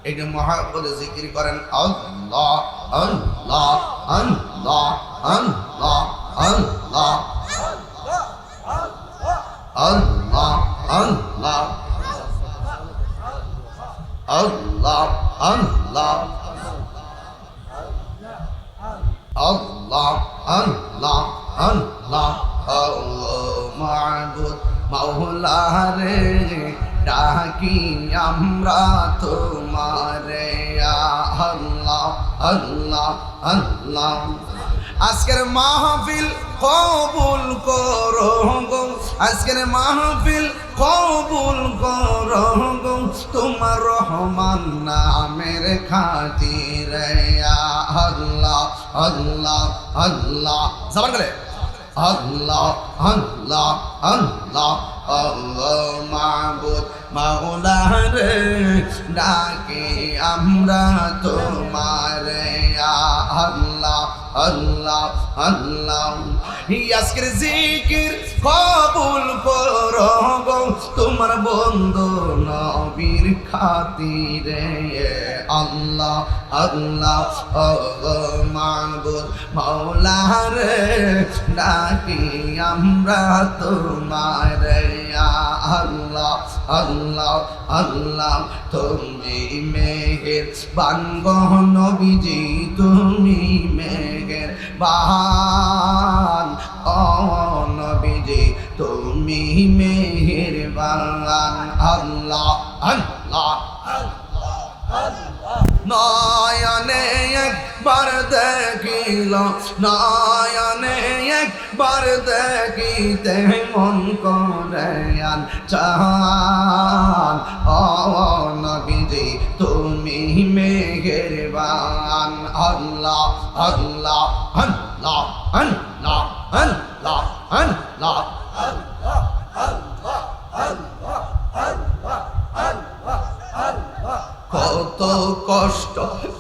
একটু মহব্বতে জিকির করেন আল্লাহ আল্লাহ আল্লাহ আল্লাহ আল্লাহ আল্লাহ আল্লাহ আল্লাহ আল্লাহ আল্লাহ আল্লাহ আল্লাহ মাবুদ মাওলা রে ডাকি আমরা তোমারে আল্লাহ আল্লাহ আল্লাহ আজকের মাহফিল কবুল করো গো আজকের মাহফিল কবুল করো গো তোমার রহমান নামের খাতিরে আল্লাহ আল্লাহ আল্লাহ জবান করে আল্লাহ আল্লাহ আল্লাহ আল্লাহ মাবুদ মাওলা রে ডাকে আমরা তোমারে আল্লাহ আল্লাহ আল্লাহ আজকের জিকির কবুল করো গো তোমার বন্ধু নবীর খাতিরে আল্লাহ আল্লাহ মাবুদ মাওলা রে ডাকি আমরা তোমারে আল্লাহ আল্লাহ আল্লাহ তুমি মেহের বানগো নবীজি তুমি মেহের বান ও নবীজি তুমি মেহের বান আল্লাহ আল্লাহ নয়নে একবার দেখিল নয়নে একবার দেখিতে মন করে চান ও নবীজি তুমি মেহেরবান আল্লাহ আল্লাহ আল্লাহ আল্লাহ আল্লাহ আল্লাহ কত কষ্ট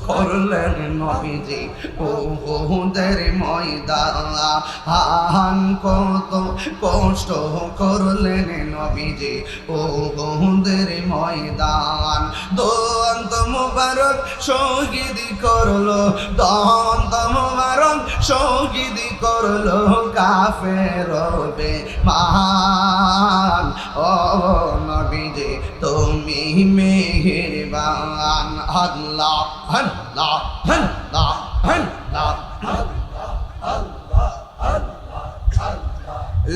করলেন নবীজি উহুদের ময়দান কত কষ্ট করলেন নবীজি উহুদের ময়দান দন্ত মুবারক শহীদ করলো দন্ত মুবারক শহীদ করলো কাফের বেঈমান ও নবীজি তুমি মেহেরবান আল্লাহ আল্লাহ আল্লাহ আল্লাহ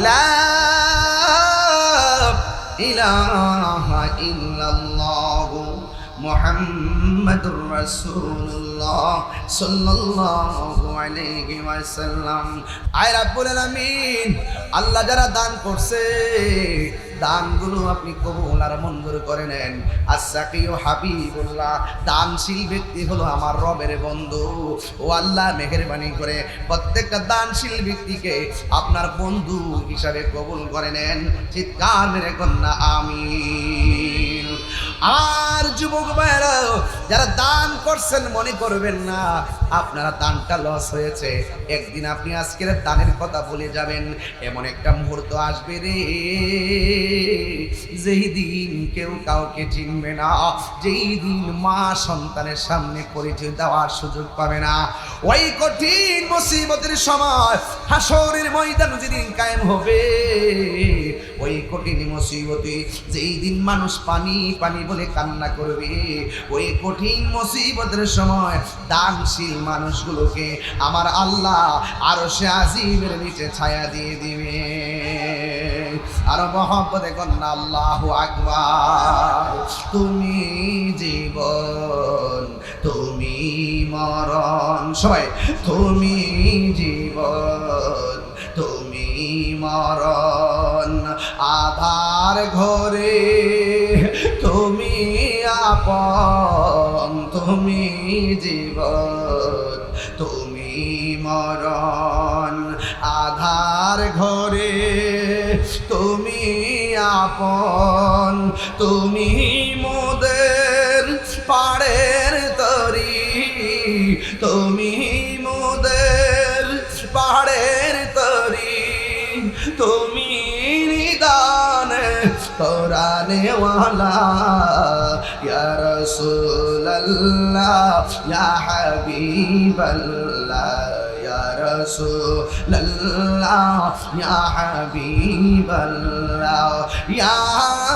লা ইলাহা ইল্লাল্লাহ মুহাম্মাদুর রাসূলুল্লাহ সাল্লাল্লাহু আলাইহি ওয়াসাল্লাম। আয় রাব্বুল আলামিন, আল্লাহ যারা দান করছে দানগুলো আপনি কবুল আর মঞ্জুর করে নেন। আস-সাকিউ হাবিবুল্লাহ, দানশীল ব্যক্তি হলো আমার রবের বন্ধু। ও আল্লাহ মেহেরবানি করে প্রত্যেকটা দানশীল ব্যক্তিকে আপনার বন্ধু হিসাবে কবুল করে নেন। চিৎকার মেরে কন্যা আমিন। আর যুবক ভাইরা যারা দান করছেন মনে করবেন না আপনারা দানটা লস হয়েছে। একদিন আপনি আজকের দানের কথা ভুলে যাবেন, এমন একটা মুহূর্ত আসবে রে যেই দিন কেউ কাউকে চিনবে না, যেই দিন মা সন্তানের সামনে পরিচয় দেওয়ার সুযোগ পাবে না। ওই কঠিন মুসিবতের সময় হাসরের ময়দান যেদিন কায়েম হবে, ওই কঠিন মুসিবতে যেই দিন মানুষ পানি পানি বলে কান্না করবে, ওই কঠিন মুসিবতের সময় দানশীল মানুষগুলোকে আমার আল্লাহ আরশে আজিমের নিচে ছায়া দিয়ে দিবে। আর মহব্বতে কন্যা আল্লাহু আকবার। তুমি জীবন তুমি মরণ, সবাই তুমি জীবন তুমি মরণ, আধার ঘরে তুমি আপন, তুমি জীবন তুমি মরণ, আধার ঘরে তুমি আপন, তুমি মোদের পাড়ের তরি, তুমি মোদের পাড়ের তরি, তুমি নিদানে কোরআনে ওয়ালা ইয়া রাসূলুল্লাহ ইয়া হাবিবাল্লাহ ইয়া রাসূলুল্লাহ ইয়া হাবিবাল্লাহ ইয়া